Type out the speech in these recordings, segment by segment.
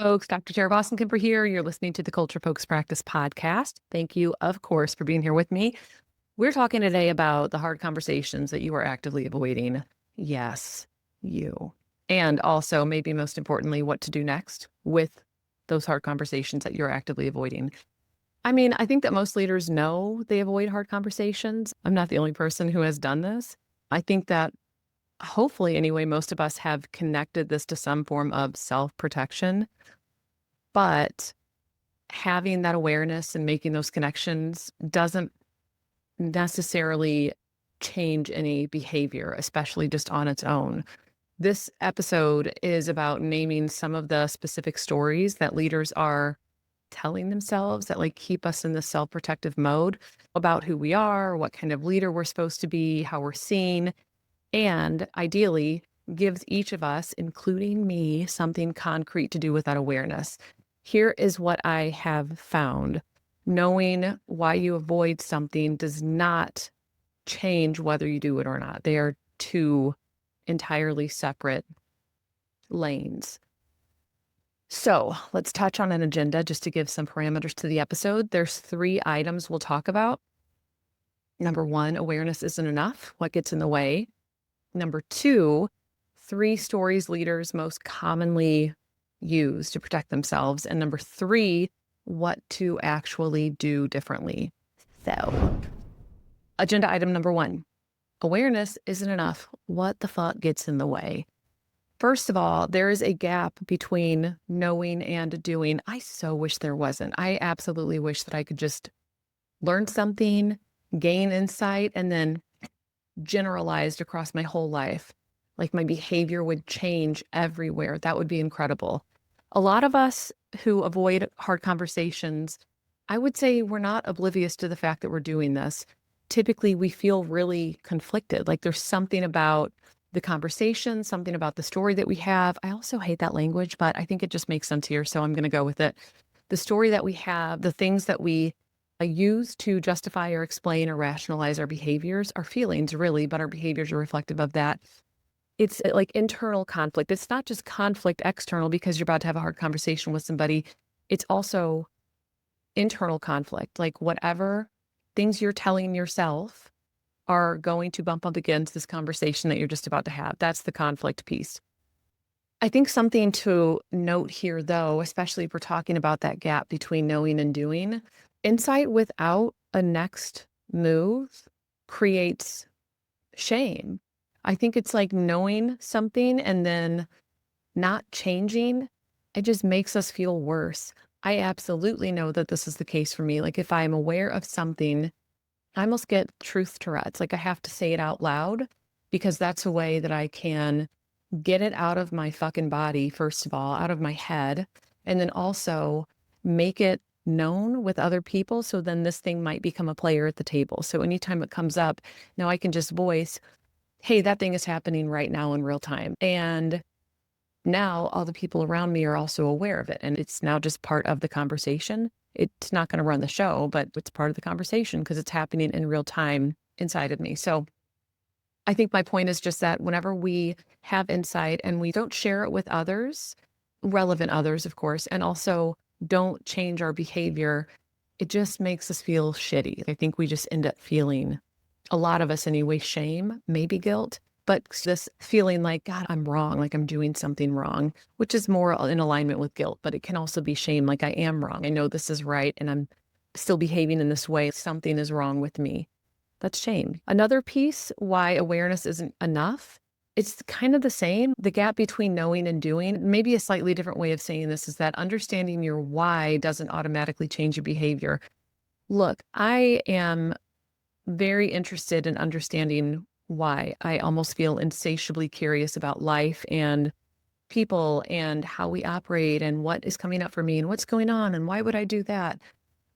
Folks, Dr. Tara Vossenkemper here. You're listening to the Culture Folks Practice podcast. Thank you, of course, for being here with me. We're talking today about the hard conversations that you are actively avoiding. Yes, you. And also, maybe most importantly, what to do next with those hard conversations that you're actively avoiding. I mean, I think that most leaders know they avoid hard conversations. I'm not the only person who has done this. I think that hopefully, anyway, most of us have connected this to some form of self protection. But having that awareness and making those connections doesn't necessarily change any behavior, especially just on its own. This episode is about naming some of the specific stories that leaders are telling themselves that keep us in the self-protective mode about who we are, what kind of leader we're supposed to be, how we're seen, and ideally gives each of us, including me, something concrete to do with that awareness. Here is what I have found. Knowing why you avoid something does not change whether you do it or not. They are two entirely separate lanes. So let's touch on an agenda just to give some parameters to the episode. There's 3 items we'll talk about. Number 1, awareness isn't enough. What gets in the way? Number 2, 3 stories leaders most commonly use to protect themselves. And number 3, what to actually do differently. So, agenda item number 1, awareness isn't enough. What the fuck gets in the way? First of all, there is a gap between knowing and doing. I so wish there wasn't. I absolutely wish that I could just learn something, gain insight, and then generalized across my whole life. Like my behavior would change everywhere. That would be incredible. A lot of us who avoid hard conversations, I would say we're not oblivious to the fact that we're doing this. Typically, we feel really conflicted. Like there's something about the conversation, something about the story that we have. I also hate that language, but I think it just makes sense here. So I'm going to go with it. The story that we have, the things that we use to justify or explain or rationalize our behaviors, our feelings really, but our behaviors are reflective of that. It's like internal conflict. It's not just conflict external because you're about to have a hard conversation with somebody. It's also internal conflict, like whatever things you're telling yourself are going to bump up against this conversation that you're just about to have. That's the conflict piece. I think something to note here, though, especially if we're talking about that gap between knowing and doing, insight without a next move creates shame. I think it's like knowing something and then not changing, it just makes us feel worse. I absolutely know that this is the case for me. Like if I'm aware of something, I almost get truth Tourette's. Like I have to say it out loud because that's a way that I can get it out of my fucking body, first of all, out of my head, and then also make it known with other people. So then this thing might become a player at the table. So anytime it comes up, now I can just voice, hey, that thing is happening right now in real time. And now all the people around me are also aware of it. And it's now just part of the conversation. It's not going to run the show, but it's part of the conversation because it's happening in real time inside of me. So I think my point is just that whenever we have insight and we don't share it with others, relevant others, of course, and also don't change our behavior, it just makes us feel shitty. I think we just end up feeling, a lot of us anyway, shame, maybe guilt, but this feeling like, God, I'm wrong, like I'm doing something wrong, which is more in alignment with guilt, but it can also be shame, like I am wrong. I know this is right and I'm still behaving in this way. Something is wrong with me. That's shame. Another piece why awareness isn't enough, it's kind of the same. The gap between knowing and doing, maybe a slightly different way of saying this is that understanding your why doesn't automatically change your behavior. Look, I am very interested in understanding why. I almost feel insatiably curious about life and people and how we operate and what is coming up for me and what's going on and why would I do that?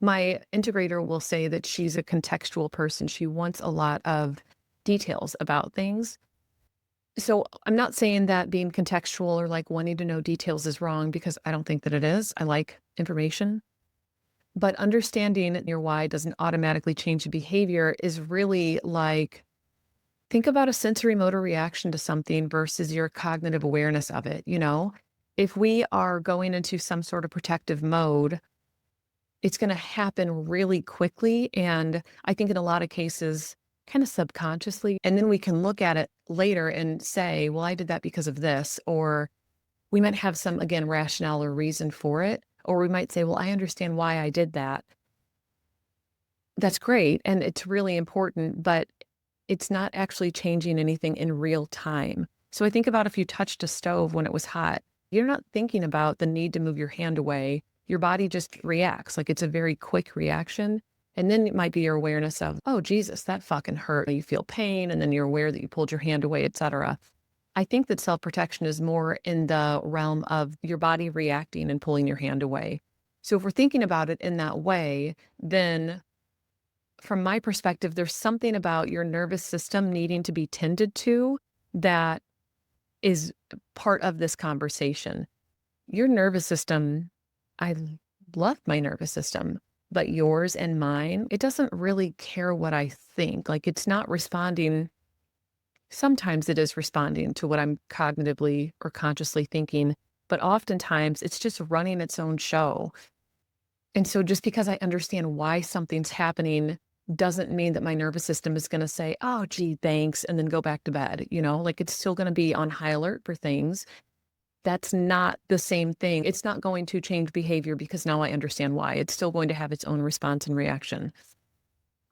My integrator will say that she's a contextual person. She wants a lot of details about things. So I'm not saying that being contextual or like wanting to know details is wrong because I don't think that it is. I like information. But understanding your why doesn't automatically change the behavior is really like, think about a sensory motor reaction to something versus your cognitive awareness of it, you know? If we are going into some sort of protective mode, it's going to happen really quickly. And I think in a lot of cases, kind of subconsciously. And then we can look at it later and say, well, I did that because of this. Or we might have some, again, rationale or reason for it. Or we might say, well, I understand why I did that. That's great. And it's really important, but it's not actually changing anything in real time. So I think about if you touched a stove when it was hot, you're not thinking about the need to move your hand away. Your body just reacts like it's a very quick reaction. And then it might be your awareness of, oh, Jesus, that fucking hurt. You feel pain. And then you're aware that you pulled your hand away, etc. I think that self-protection is more in the realm of your body reacting and pulling your hand away. So if we're thinking about it in that way, then from my perspective, there's something about your nervous system needing to be tended to that is part of this conversation. Your nervous system, I love my nervous system, but yours and mine, it doesn't really care what I think. Like it's not responding. Sometimes it is responding to what I'm cognitively or consciously thinking, but oftentimes it's just running its own show. And so just because I understand why something's happening doesn't mean that my nervous system is going to say, oh, gee, thanks, and then go back to bed. Like it's still going to be on high alert for things. That's not the same thing. It's not going to change behavior because now I understand why. It's still going to have its own response and reaction.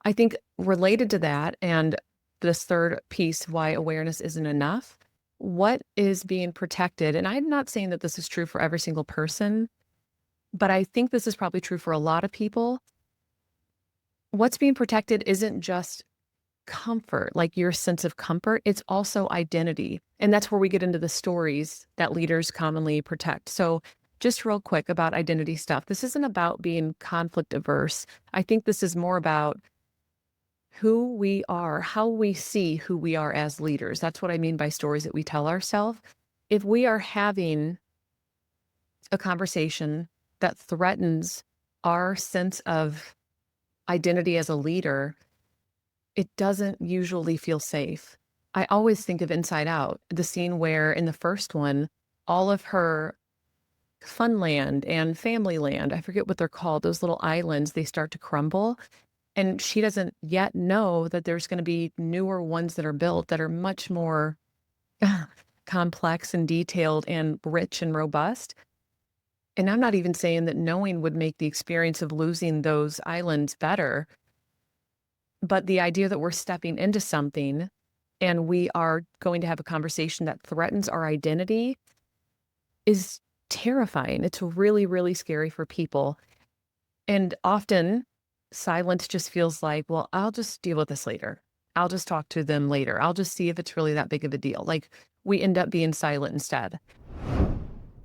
I think related to that, and this third piece, why awareness isn't enough, what is being protected? And I'm not saying that this is true for every single person, but I think this is probably true for a lot of people. What's being protected isn't just comfort, like your sense of comfort, it's also identity. And that's where we get into the stories that leaders commonly protect. So, just real quick about identity stuff. This isn't about being conflict averse. I think this is more about who we are, how we see who we are as leaders. That's what I mean by stories that we tell ourselves. If we are having a conversation that threatens our sense of identity as a leader, it doesn't usually feel safe. I always think of Inside Out, the scene where in the first one, all of her funland and family land, I forget what they're called, those little islands, they start to crumble. And she doesn't yet know that there's going to be newer ones that are built that are much more complex and detailed and rich and robust. And I'm not even saying that knowing would make the experience of losing those islands better. But the idea that we're stepping into something and we are going to have a conversation that threatens our identity is terrifying. It's really, really scary for people. And often silence just feels like, well, I'll just deal with this later. I'll just talk to them later. I'll just see if it's really that big of a deal. Like we end up being silent instead.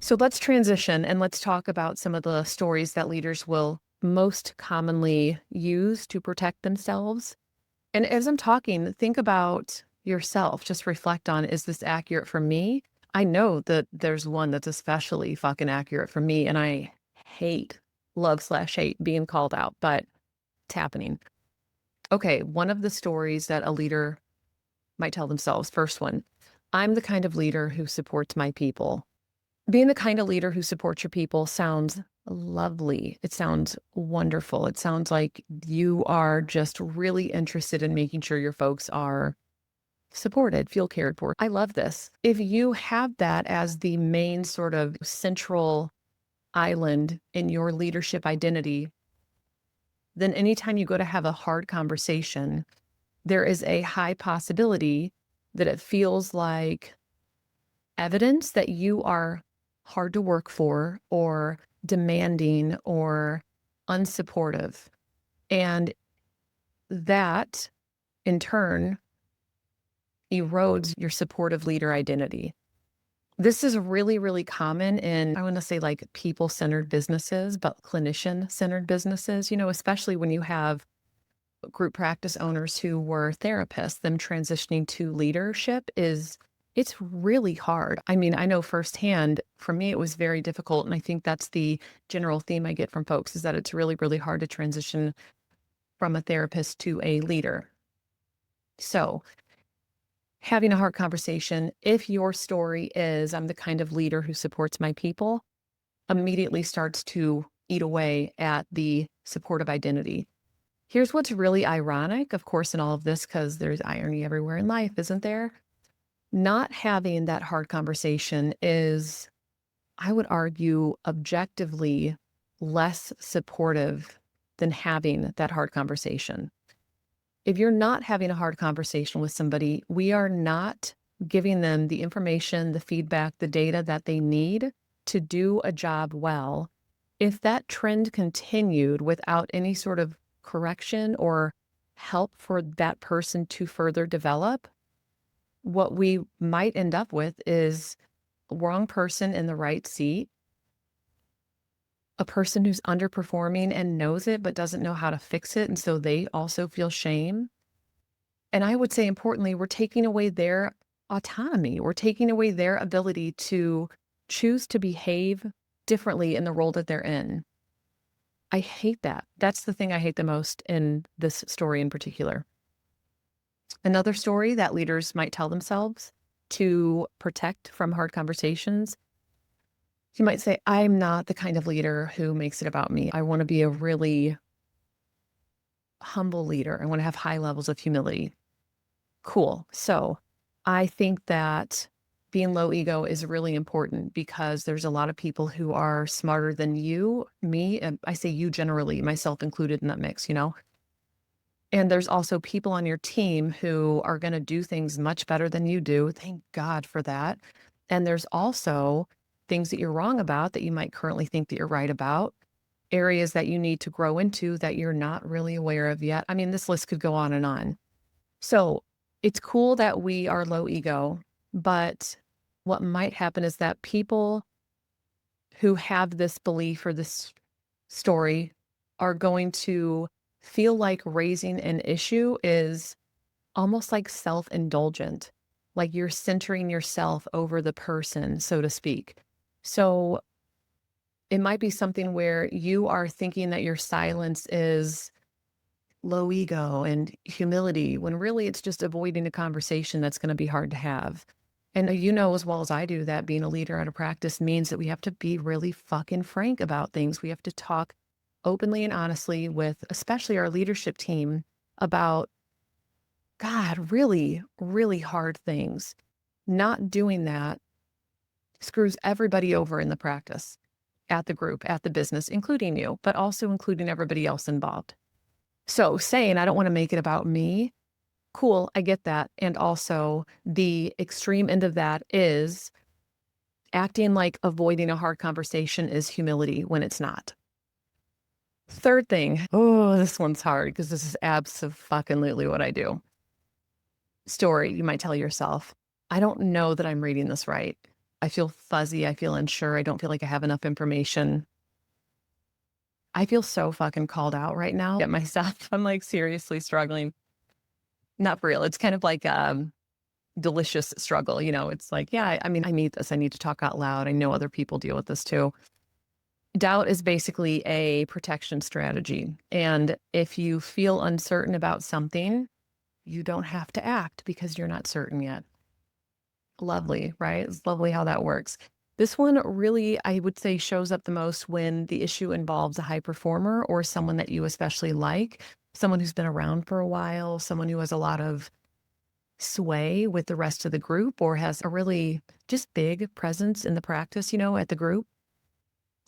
So let's transition and let's talk about some of the stories that leaders will most commonly use to protect themselves. And as I'm talking, think about yourself. Just reflect on, is this accurate for me? I know that there's one that's especially fucking accurate for me, and I love/hate being called out, but it's happening. Okay, one of the stories that a leader might tell themselves, first one, I'm the kind of leader who supports my people. Being the kind of leader who supports your people sounds lovely. It sounds wonderful. It sounds like you are just really interested in making sure your folks are supported, feel cared for. I love this. If you have that as the main sort of central island in your leadership identity, then anytime you go to have a hard conversation, there is a high possibility that it feels like evidence that you are hard to work for or demanding or unsupportive. And that in turn erodes your supportive leader identity. This is really, really common in, I want to say like people-centered businesses, but clinician-centered businesses, especially when you have group practice owners who were therapists, them transitioning to leadership it's really hard. I mean, I know firsthand, for me, it was very difficult. And I think that's the general theme I get from folks is that it's really, really hard to transition from a therapist to a leader. So Having a hard conversation, if your story is, I'm the kind of leader who supports my people, immediately starts to eat away at the supportive identity. Here's what's really ironic, of course, in all of this, because there's irony everywhere in life, isn't there? Not having that hard conversation is, I would argue, objectively less supportive than having that hard conversation. If you're not having a hard conversation with somebody, we are not giving them the information, the feedback, the data that they need to do a job well. If that trend continued without any sort of correction or help for that person to further develop, what we might end up with is wrong person in the right seat, a person who's underperforming and knows it but doesn't know how to fix it. And so they also feel shame. And I would say, importantly, we're taking away their autonomy. We're taking away their ability to choose to behave differently in the role that they're in. I hate that. That's the thing I hate the most in this story in particular. Another story that leaders might tell themselves to protect from hard conversations, you might say, I'm not the kind of leader who makes it about me. I want to be a really humble leader. I want to have high levels of humility. Cool. So I think that being low ego is really important because there's a lot of people who are smarter than you, me, and I say you generally, myself included in that mix, And there's also people on your team who are going to do things much better than you do. Thank God for that. And there's also things that you're wrong about that you might currently think that you're right about, areas that you need to grow into that you're not really aware of yet. I mean, this list could go on and on. So it's cool that we are low ego, but what might happen is that people who have this belief or this story are going to feel like raising an issue is almost like self-indulgent, like you're centering yourself over the person, so to speak. So it might be something where you are thinking that your silence is low ego and humility when really it's just avoiding a conversation that's going to be hard to have. And you know as well as I do that being a leader out of practice means that we have to be really fucking frank about things. We have to talk openly and honestly with especially our leadership team about, God, really, really hard things. Not doing that screws everybody over in the practice, at the group, at the business, including you, but also including everybody else involved. So saying, I don't want to make it about me, cool, I get that. And also the extreme end of that is acting like avoiding a hard conversation is humility when it's not. Third thing, oh, this one's hard because this is abso-fucking-lutely what I do. Story, you might tell yourself, I don't know that I'm reading this right. I feel fuzzy. I feel unsure. I don't feel like I have enough information. I feel so fucking called out right now at myself. I'm like seriously struggling. Not for real. It's kind of like delicious struggle. It's like, yeah, I mean, I need this. I need to talk out loud. I know other people deal with this too. Doubt is basically a protection strategy. And if you feel uncertain about something, you don't have to act because you're not certain yet. Lovely, right? It's lovely how that works. This one really, I would say, shows up the most when the issue involves a high performer or someone that you especially like, someone who's been around for a while, someone who has a lot of sway with the rest of the group or has a really just big presence in the practice, at the group.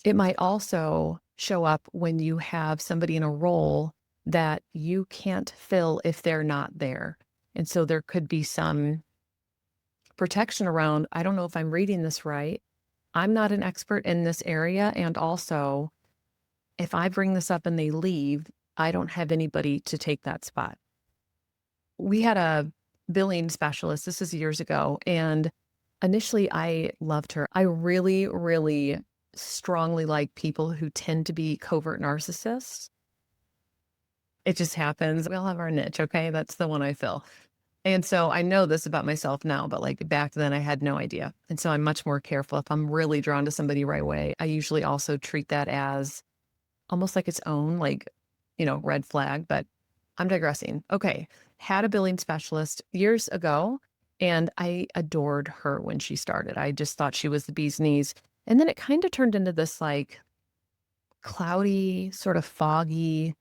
It might also show up when you have somebody in a role that you can't fill if they're not there. And so there could be some protection around, I don't know if I'm reading this right. I'm not an expert in this area. And also, if I bring this up and they leave, I don't have anybody to take that spot. We had a billing specialist, this is years ago, and initially I loved her. I really, really strongly like people who tend to be covert narcissists. It just happens. We all have our niche, okay? That's the one I fill. And so I know this about myself now, but like back then I had no idea. And so I'm much more careful. If I'm really drawn to somebody right away, I usually also treat that as almost like its own, like, red flag, but I'm digressing. Okay. Had a billing specialist years ago, And I adored her when she started. I just thought she was the bee's knees. And then it kind of turned into this like cloudy, sort of foggy.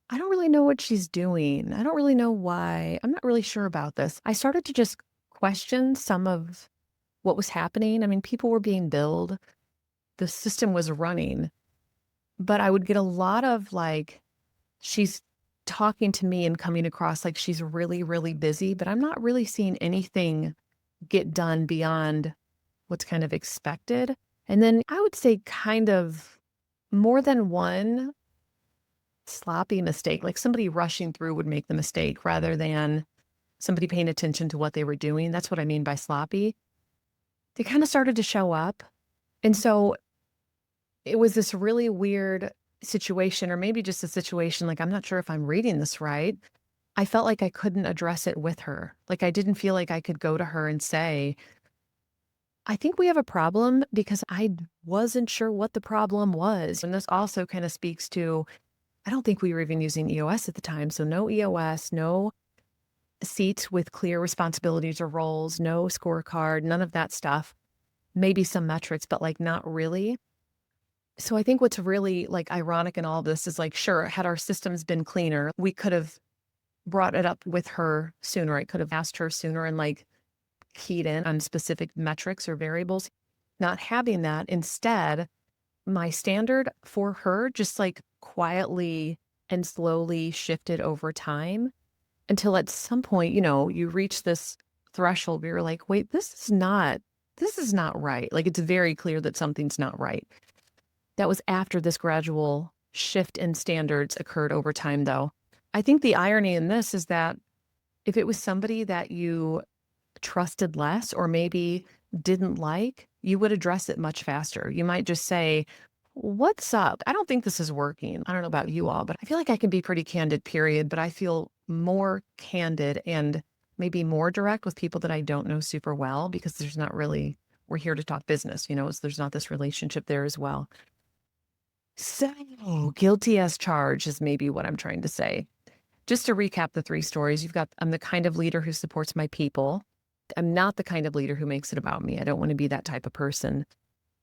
I don't really know what she's doing. I don't really know why. I'm not really sure about this. I started to just question some of what was happening. I mean, people were being billed, the system was running, but I would get a lot of like, she's talking to me and coming across like she's really, really busy, but I'm not really seeing anything get done beyond what's kind of expected. And then I would say kind of more than one sloppy mistake, like somebody rushing through would make the mistake rather than somebody paying attention to what they were doing. That's what I mean by sloppy. They kind of started to show up. And so it was this really weird situation, or maybe just a situation like, I'm not sure if I'm reading this right. I felt like I couldn't address it with her. Like I didn't feel like I could go to her and say, I think we have a problem because I wasn't sure what the problem was. And this also kind of speaks to, I don't think we were even using EOS at the time. So no EOS, no seats with clear responsibilities or roles, no scorecard, none of that stuff. Maybe some metrics, but like not really. So I think what's really like ironic in all of this is like, sure, had our systems been cleaner, we could have brought it up with her sooner. I could have asked her sooner and like keyed in on specific metrics or variables. Not having that, instead, my standard for her just like quietly and slowly shifted over time until at some point, you reach this threshold where you're like, wait, this is not right. Like it's very clear that something's not right. That was after this gradual shift in standards occurred over time, though. I think the irony in this is that if it was somebody that you trusted less or maybe didn't like, you would address it much faster. You might just say, what's up? I don't think this is working. I don't know about you all, but I feel like I can be pretty candid, period. But I feel more candid and maybe more direct with people that I don't know super well because there's not really, we're here to talk business, there's not this relationship there as well. So guilty as charged is maybe what I'm trying to say. Just to recap the three stories, I'm the kind of leader who supports my people. I'm not the kind of leader who makes it about me. I don't want to be that type of person.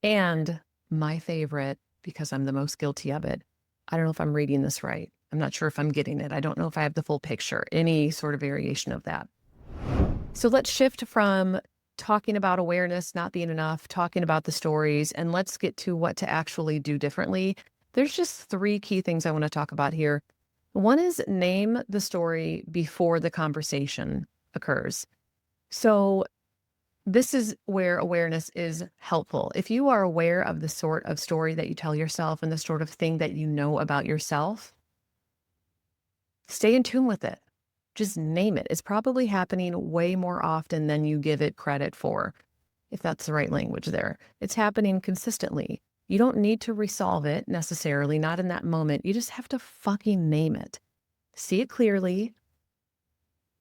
And my favorite, because I'm the most guilty of it, I don't know if I'm reading this right. I'm not sure if I'm getting it. I don't know if I have the full picture, any sort of variation of that. So let's shift from talking about awareness not being enough, talking about the stories, and let's get to what to actually do differently. There's just three key things I want to talk about here. One is name the story before the conversation occurs. So this is where awareness is helpful. If you are aware of the sort of story that you tell yourself and the sort of thing that you know about yourself, stay in tune with it. Just name it. It's probably happening way more often than you give it credit for, if that's the right language there. It's happening consistently. You don't need to resolve it necessarily, not in that moment. You just have to fucking name it. See it clearly.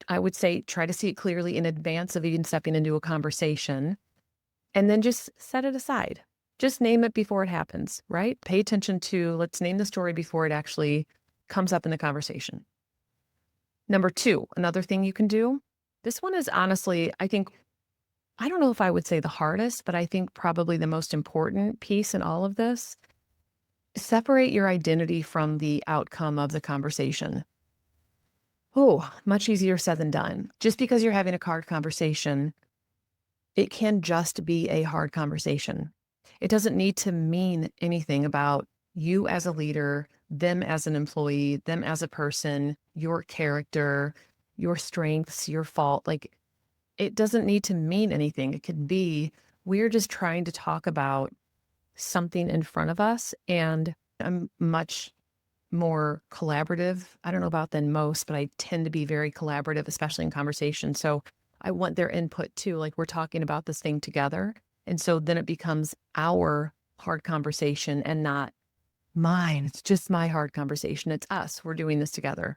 I would say try to see it clearly in advance of even stepping into a conversation, and then just set it aside. Just name it before it happens, right? Pay attention to, let's name the story before it actually comes up in the conversation. Number two, another thing you can do, this one is honestly, I don't know if I would say the hardest, but I think probably the most important piece in all of this. Separate your identity from the outcome of the conversation. Oh, much easier said than done. Just because you're having a hard conversation, it can just be a hard conversation. It doesn't need to mean anything about you as a leader, them as an employee, them as a person, your character, your strengths, your fault. Like, it doesn't need to mean anything. It could be, we're just trying to talk about something in front of us. And I'm much more collaborative. I don't know about than most, but I tend to be very collaborative, especially in conversation. So I want their input too. Like we're talking about this thing together. And so then it becomes our hard conversation and not mine. It's just my hard conversation. It's us. We're doing this together.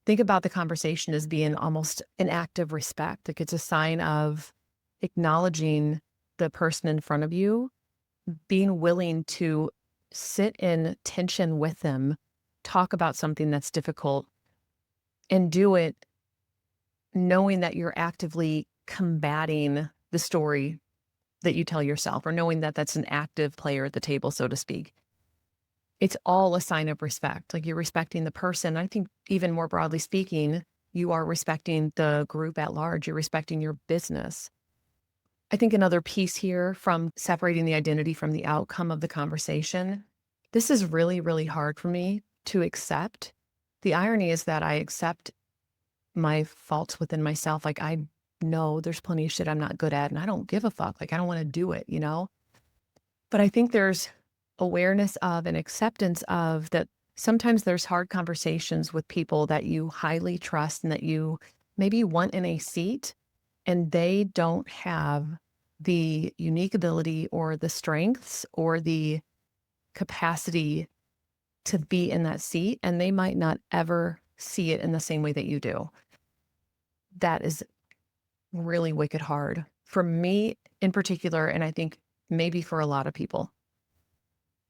Think about the conversation as being almost an act of respect. Like it's a sign of acknowledging the person in front of you, being willing to sit in tension with them, talk about something that's difficult, and do it knowing that you're actively combating the story that you tell yourself or knowing that that's an active player at the table, so to speak. It's all a sign of respect. Like you're respecting the person. I think even more broadly speaking, you are respecting the group at large. You're respecting your business. I think another piece here from separating the identity from the outcome of the conversation, this is really, really hard for me to accept. The irony is that I accept my faults within myself. Like I know there's plenty of shit I'm not good at and I don't give a fuck. Like I don't want to do it, you know? But I think there's awareness of and acceptance of that sometimes there's hard conversations with people that you highly trust and that you maybe want in a seat and they don't have the unique ability or the strengths or the capacity to be in that seat, and they might not ever see it in the same way that you do. That is really wicked hard for me in particular, and I think maybe for a lot of people.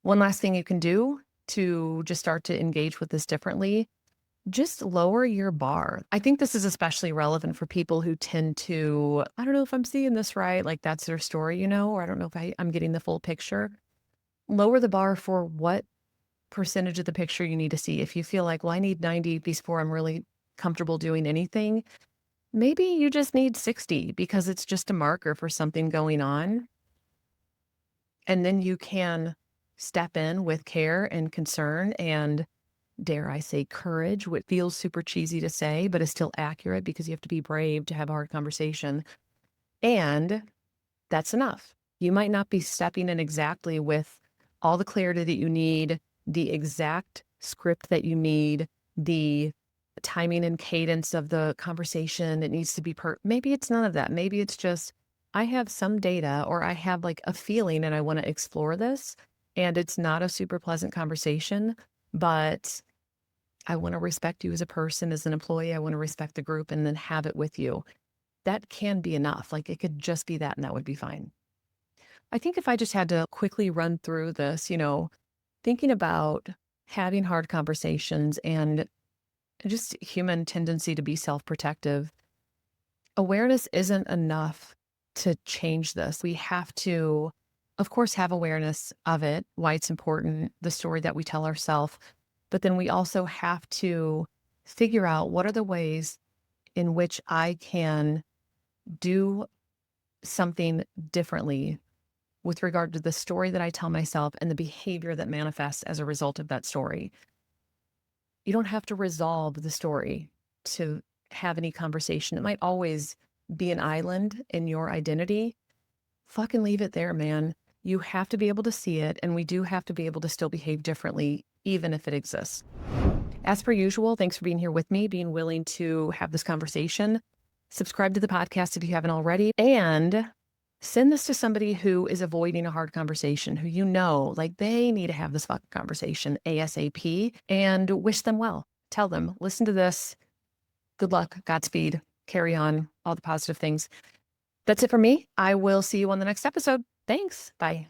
One last thing you can do to just start to engage with this differently, just lower your bar. I think this is especially relevant for people who tend to, I don't know if I'm seeing this right, like that's their story, you know, or I don't know if I'm getting the full picture. Lower the bar for what percentage of the picture you need to see. If you feel like, well, I need 90 before I'm really comfortable doing anything, maybe you just need 60 because it's just a marker for something going on. And then you can step in with care and concern and, dare I say, courage, what feels super cheesy to say, but is still accurate because you have to be brave to have a hard conversation. And that's enough. You might not be stepping in exactly with all the clarity that you need, the exact script that you need, the timing and cadence of the conversation. It needs to be maybe it's none of that. Maybe it's just, I have some data or I have like a feeling and I want to explore this. And it's not a super pleasant conversation, but I want to respect you as a person, as an employee. I want to respect the group and then have it with you. That can be enough. Like it could just be that and that would be fine. I think if I just had to quickly run through this, thinking about having hard conversations and just human tendency to be self-protective, awareness isn't enough to change this. We have to, of course, have awareness of it, why it's important, the story that we tell ourselves, but then we also have to figure out what are the ways in which I can do something differently with regard to the story that I tell myself and the behavior that manifests as a result of that story. You don't have to resolve the story to have any conversation. It might always be an island in your identity. Fucking leave it there, man. You have to be able to see it, and we do have to be able to still behave differently, even if it exists. As per usual, thanks for being here with me, being willing to have this conversation. Subscribe to the podcast if you haven't already, and send this to somebody who is avoiding a hard conversation, who like they need to have this fucking conversation ASAP, and wish them well. Tell them, listen to this. Good luck, Godspeed, carry on, all the positive things. That's it for me. I will see you on the next episode. Thanks. Bye.